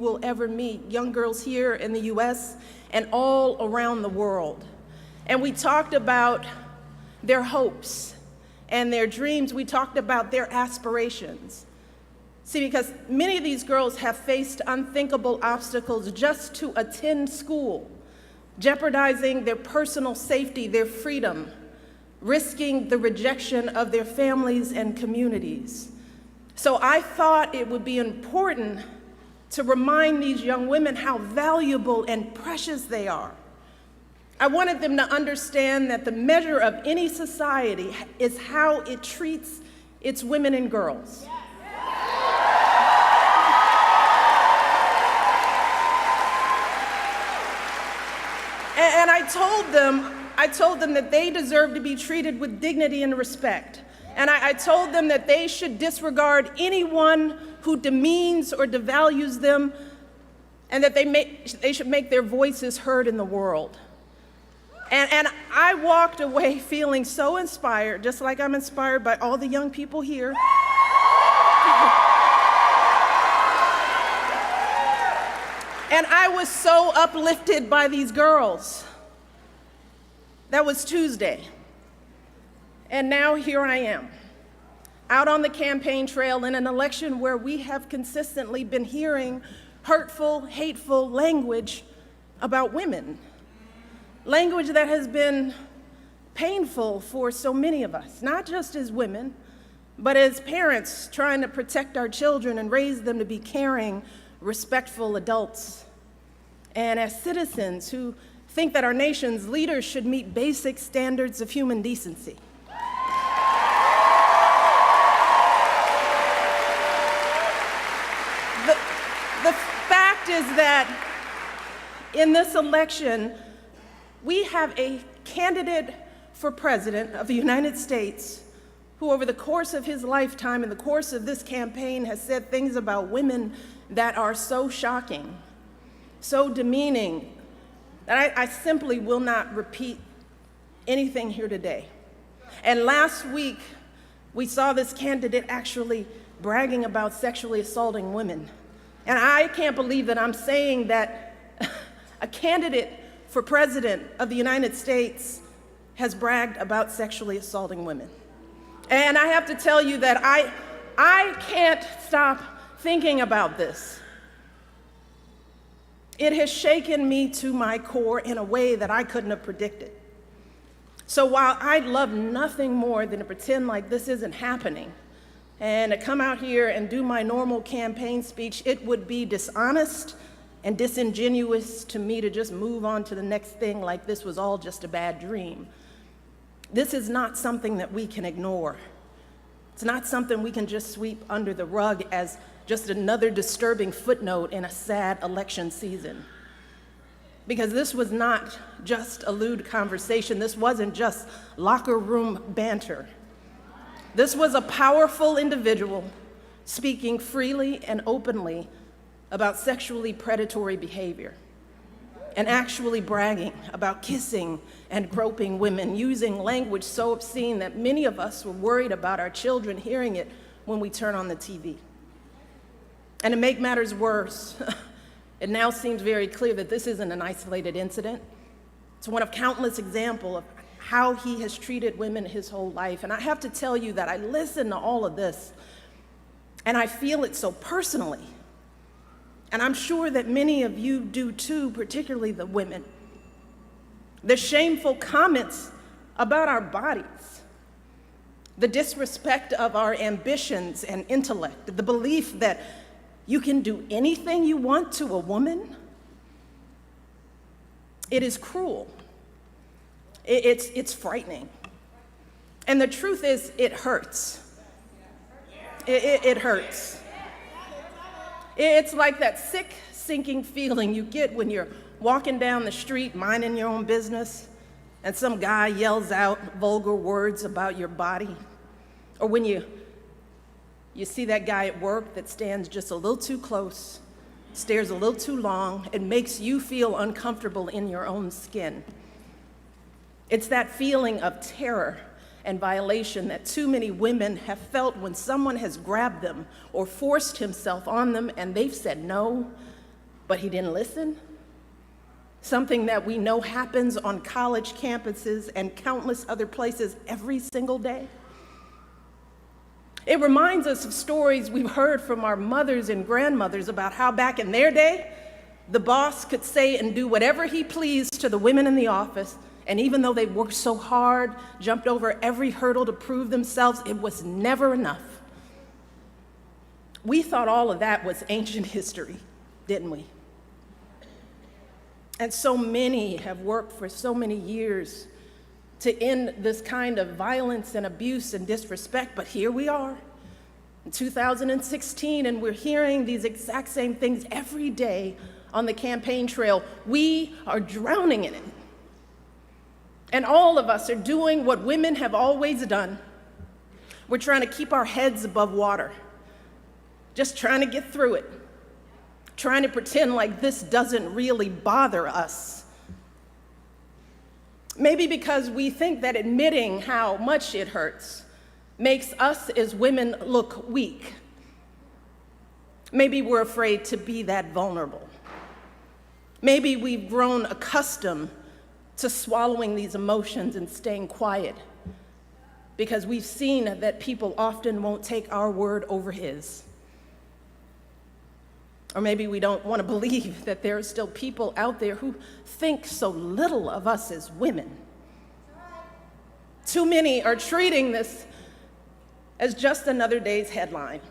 will ever meet, young girls here in the US and all around the world. And we talked about their hopes and their dreams. We talked about their aspirations. See, because many of these girls have faced unthinkable obstacles just to attend school, jeopardizing their personal safety, their freedom, risking the rejection of their families and communities. So I thought it would be important to remind these young women how valuable and precious they are. I wanted them to understand that the measure of any society is how it treats its women and girls. And I told them that they deserve to be treated with dignity and respect. And I told them that they should disregard anyone who demeans or devalues them, and that they should make their voices heard in the world. And I walked away feeling so inspired, just like I'm inspired by all the young people here. And I was so uplifted by these girls. That was Tuesday. And now here I am, out on the campaign trail in an election where we have consistently been hearing hurtful, hateful language about women. Language that has been painful for so many of us, not just as women, but as parents trying to protect our children and raise them to be caring, respectful adults. And as citizens who think that our nation's leaders should meet basic standards of human decency. The fact is that in this election, we have a candidate for president of the United States who over the course of his lifetime, in the course of this campaign, has said things about women that are so shocking, so demeaning, that I simply will not repeat anything here today. And last week, we saw this candidate actually bragging about sexually assaulting women. And I can't believe that I'm saying that a candidate for president of the United States has bragged about sexually assaulting women. And I have to tell you that I can't stop thinking about this. It has shaken me to my core in a way that I couldn't have predicted. So while I'd love nothing more than to pretend like this isn't happening and to come out here and do my normal campaign speech, it would be dishonest and disingenuous to me to just move on to the next thing like this was all just a bad dream. This is not something that we can ignore. It's not something we can just sweep under the rug as just another disturbing footnote in a sad election season. Because this was not just a lewd conversation. This wasn't just locker room banter. This was a powerful individual speaking freely and openly about sexually predatory behavior and actually bragging about kissing and groping women, using language so obscene that many of us were worried about our children hearing it when we turn on the TV. And to make matters worse, it now seems very clear that this isn't an isolated incident. It's one of countless examples of how he has treated women his whole life. And I have to tell you that I listen to all of this, and I feel it so personally. And I'm sure that many of you do too, particularly the women. The shameful comments about our bodies, the disrespect of our ambitions and intellect, the belief that you can do anything you want to a woman. It is cruel. It's frightening. And the truth is, it hurts. It hurts. It's like that sick, sinking feeling you get when you're walking down the street, minding your own business, and some guy yells out vulgar words about your body. Or when you see that guy at work that stands just a little too close, stares a little too long, and makes you feel uncomfortable in your own skin. It's that feeling of terror and violation that too many women have felt when someone has grabbed them or forced himself on them and they've said no, But he didn't listen. Something that we know happens on college campuses and countless other places every single day. It reminds us of stories we've heard from our mothers and grandmothers about how back in their day, the boss could say and do whatever he pleased to the women in the office, and even though they worked so hard, jumped over every hurdle to prove themselves, it was never enough. We thought all of that was ancient history, didn't we? And so many have worked for so many years to end this kind of violence and abuse and disrespect, but here we are in 2016, and we're hearing these exact same things every day on the campaign trail. We are drowning in it. And all of us are doing what women have always done. We're trying to keep our heads above water, just trying to get through it, trying to pretend like this doesn't really bother us. Maybe because we think that admitting how much it hurts makes us as women look weak. Maybe we're afraid to be that vulnerable. Maybe we've grown accustomed to swallowing these emotions and staying quiet because we've seen that people often won't take our word over his. Or maybe we don't want to believe that there are still people out there who think so little of us as women. Too many are treating this as just another day's headline,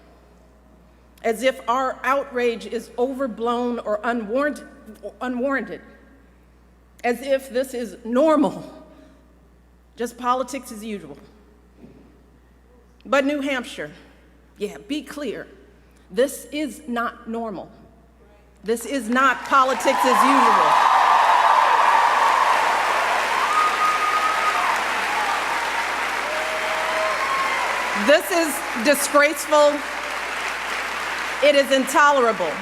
as if our outrage is overblown or unwarranted, as if this is normal, just politics as usual. But New Hampshire, be clear. This is not normal. This is not politics as usual. This is disgraceful. It is intolerable.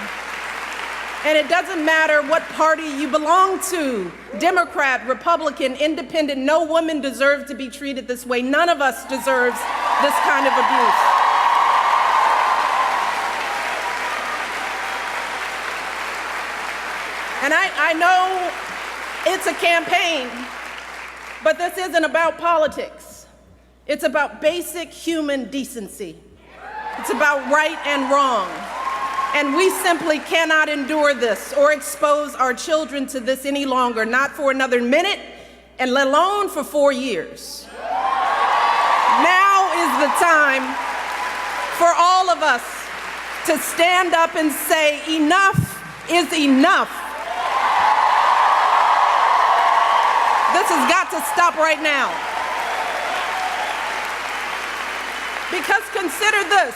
And it doesn't matter what party you belong to, Democrat, Republican, Independent, no woman deserves to be treated this way. None of us deserves this kind of abuse. And I know it's a campaign, but this isn't about politics. It's about basic human decency. It's about right and wrong. And we simply cannot endure this or expose our children to this any longer, not for another minute, and let alone for 4 years. Now is the time for all of us to stand up and say, enough is enough. This has got to stop right now. Because consider this.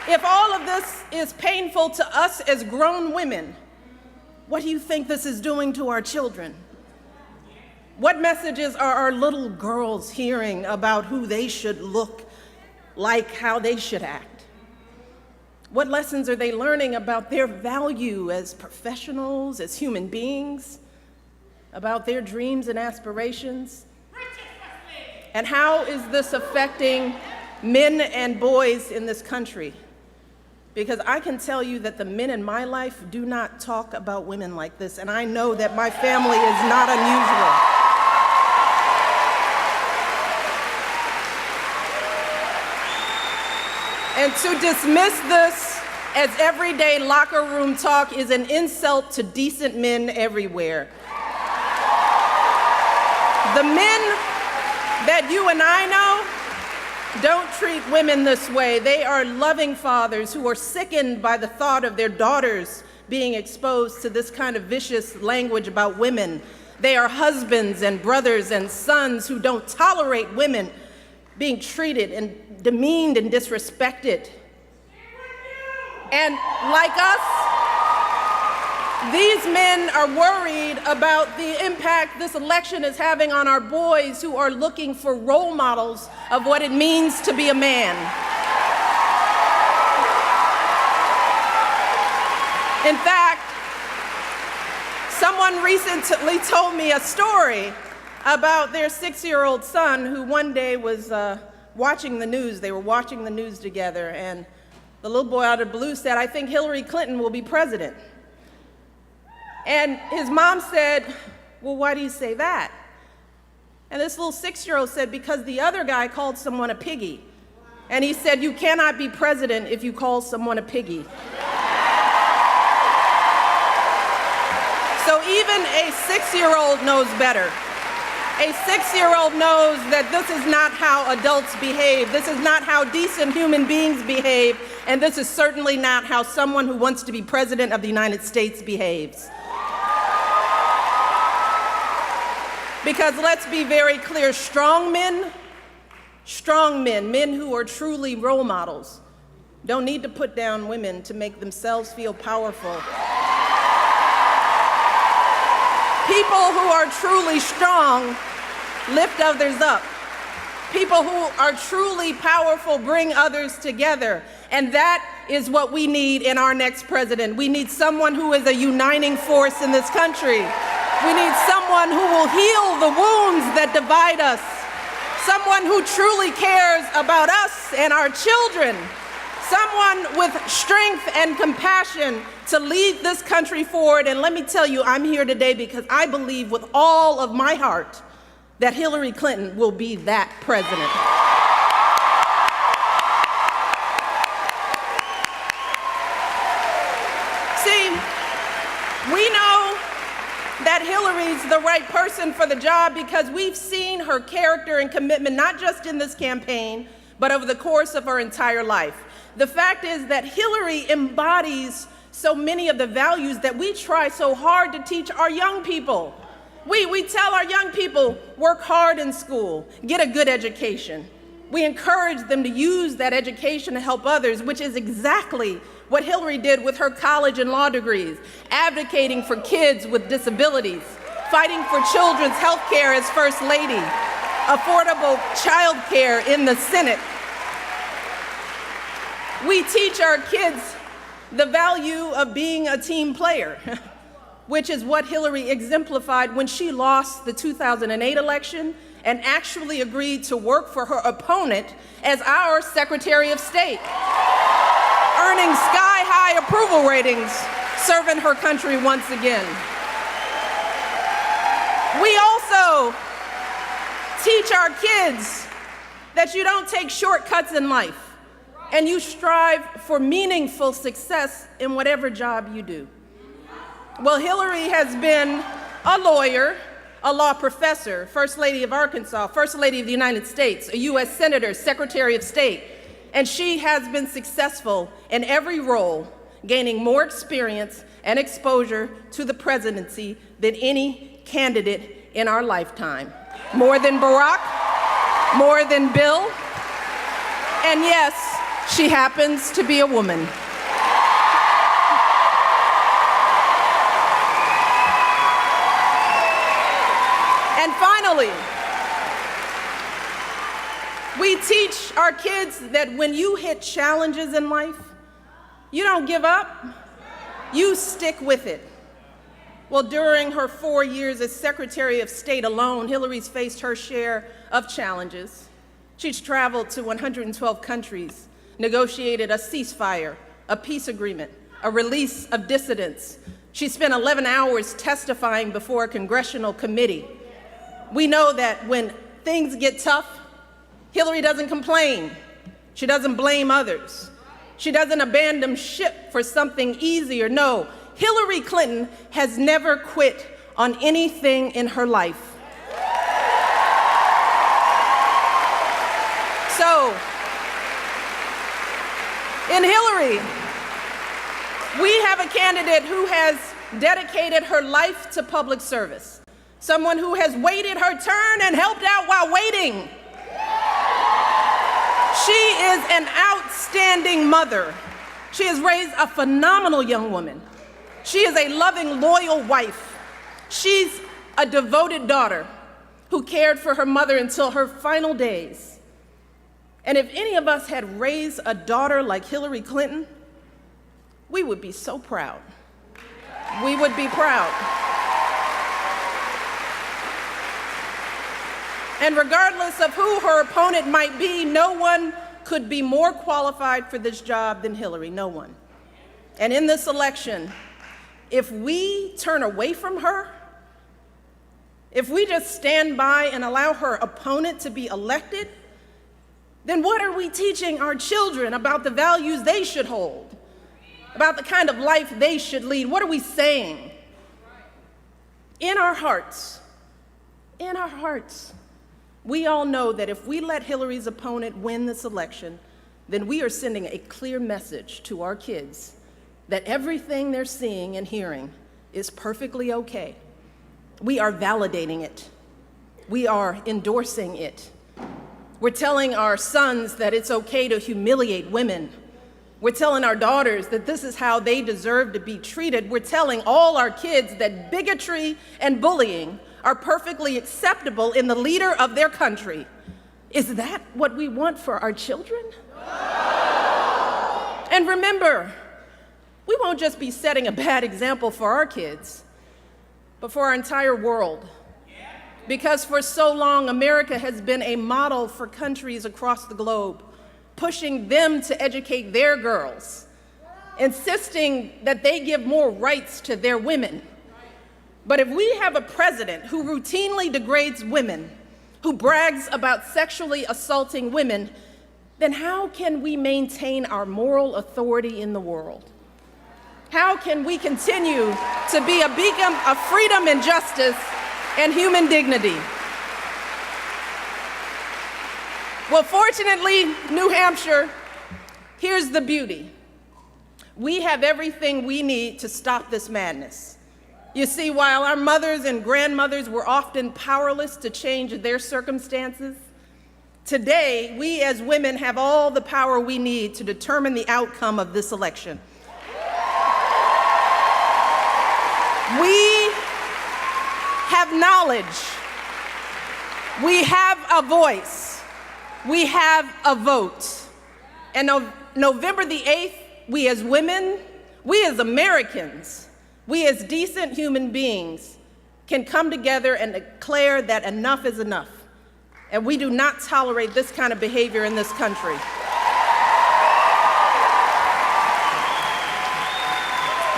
If all of this is painful to us as grown women, what do you think this is doing to our children? What messages are our little girls hearing about who they should look like, how they should act? What lessons are they learning about their value as professionals, as human beings, about their dreams and aspirations? And how is this affecting men and boys in this country? Because I can tell you that the men in my life do not talk about women like this, and I know that my family is not unusual. And to dismiss this as everyday locker room talk is an insult to decent men everywhere. The men that you and I know don't treat women this way. They are loving fathers who are sickened by the thought of their daughters being exposed to this kind of vicious language about women. They are husbands and brothers and sons who don't tolerate women being treated and demeaned and disrespected. And like us, these men are worried about the impact this election is having on our boys who are looking for role models of what it means to be a man. In fact, someone recently told me a story about their 6-year-old son who one day was watching the news. They were watching the news together, and The little boy out of the blue said, "I think Hillary Clinton will be president." And his mom said, "Well, why do you say that?" And this little 6-year-old said, "Because the other guy called someone a piggy." And he said, "You cannot be president if you call someone a piggy." So even a 6-year-old knows better. A 6-year-old knows that this is not how adults behave. This is not how decent human beings behave. And this is certainly not how someone who wants to be president of the United States behaves. Because let's be very clear, strong men, men who are truly role models, don't need to put down women to make themselves feel powerful. People who are truly strong lift others up. People who are truly powerful bring others together. And that is what we need in our next president. We need someone who is a uniting force in this country. We need someone who will heal the wounds that divide us. Someone who truly cares about us and our children. Someone with strength and compassion to lead this country forward. And let me tell you, I'm here today because I believe with all of my heart that Hillary Clinton will be that president. See, we know that Hillary's the right person for the job because we've seen her character and commitment, not just in this campaign, but over the course of her entire life. The fact is that Hillary embodies so many of the values that we try so hard to teach our young people. We tell our young people, work hard in school, get a good education. We encourage them to use that education to help others, which is exactly what Hillary did with her college and law degrees, advocating for kids with disabilities, fighting for children's health care as First Lady, affordable child care in the Senate. We teach our kids the value of being a team player, which is what Hillary exemplified when she lost the 2008 election and actually agreed to work for her opponent as our Secretary of State, earning sky-high approval ratings, serving her country once again. We also teach our kids that you don't take shortcuts in life, and you strive for meaningful success in whatever job you do. Well, Hillary has been a lawyer, a law professor, First Lady of Arkansas, First Lady of the United States, a U.S. Senator, Secretary of State, and she has been successful in every role, gaining more experience and exposure to the presidency than any candidate in our lifetime. More than Barack, more than Bill, and yes, she happens to be a woman. And finally, we teach our kids that when you hit challenges in life, you don't give up, you stick with it. Well, during her 4 years as Secretary of State alone, Hillary's faced her share of challenges. She's traveled to 112 countries, negotiated a ceasefire, a peace agreement, a release of dissidents. She spent 11 hours testifying before a congressional committee. We know that when things get tough, Hillary doesn't complain. She doesn't blame others. She doesn't abandon ship for something easier. No, Hillary Clinton has never quit on anything in her life. So, in Hillary, we have a candidate who has dedicated her life to public service. Someone who has waited her turn and helped out while waiting. She is an outstanding mother. She has raised a phenomenal young woman. She is a loving, loyal wife. She's a devoted daughter who cared for her mother until her final days. And if any of us had raised a daughter like Hillary Clinton, we would be so proud. We would be proud. And regardless of who her opponent might be, no one could be more qualified for this job than Hillary, no one. And in this election, if we turn away from her, if we just stand by and allow her opponent to be elected, then what are we teaching our children about the values they should hold, about the kind of life they should lead? What are we saying? In our hearts, we all know that if we let Hillary's opponent win this election, then we are sending a clear message to our kids that everything they're seeing and hearing is perfectly okay. We are validating it. We are endorsing it. We're telling our sons that it's okay to humiliate women. We're telling our daughters that this is how they deserve to be treated. We're telling all our kids that bigotry and bullying are perfectly acceptable in the leader of their country. Is that what we want for our children? And remember, we won't just be setting a bad example for our kids, but for our entire world. Because for so long, America has been a model for countries across the globe, pushing them to educate their girls, insisting that they give more rights to their women. But if we have a president who routinely degrades women, who brags about sexually assaulting women, then how can we maintain our moral authority in the world? How can we continue to be a beacon of freedom and justice and human dignity? Well, fortunately, New Hampshire, here's the beauty. We have everything we need to stop this madness. You see, while our mothers and grandmothers were often powerless to change their circumstances, today, we as women have all the power we need to determine the outcome of this election. We have knowledge. We have a voice. We have a vote. And November the 8th, we as women, we as Americans, we as decent human beings can come together and declare that enough is enough. And we do not tolerate this kind of behavior in this country.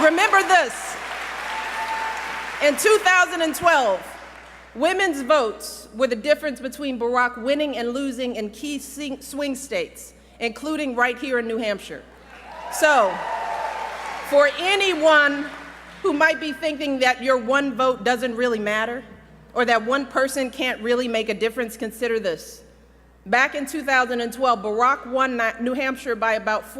Remember this. In 2012, women's votes were the difference between Barack winning and losing in key swing states, including right here in New Hampshire. So, for anyone who might be thinking that your one vote doesn't really matter, or that one person can't really make a difference, consider this. Back in 2012, Barack won New Hampshire by about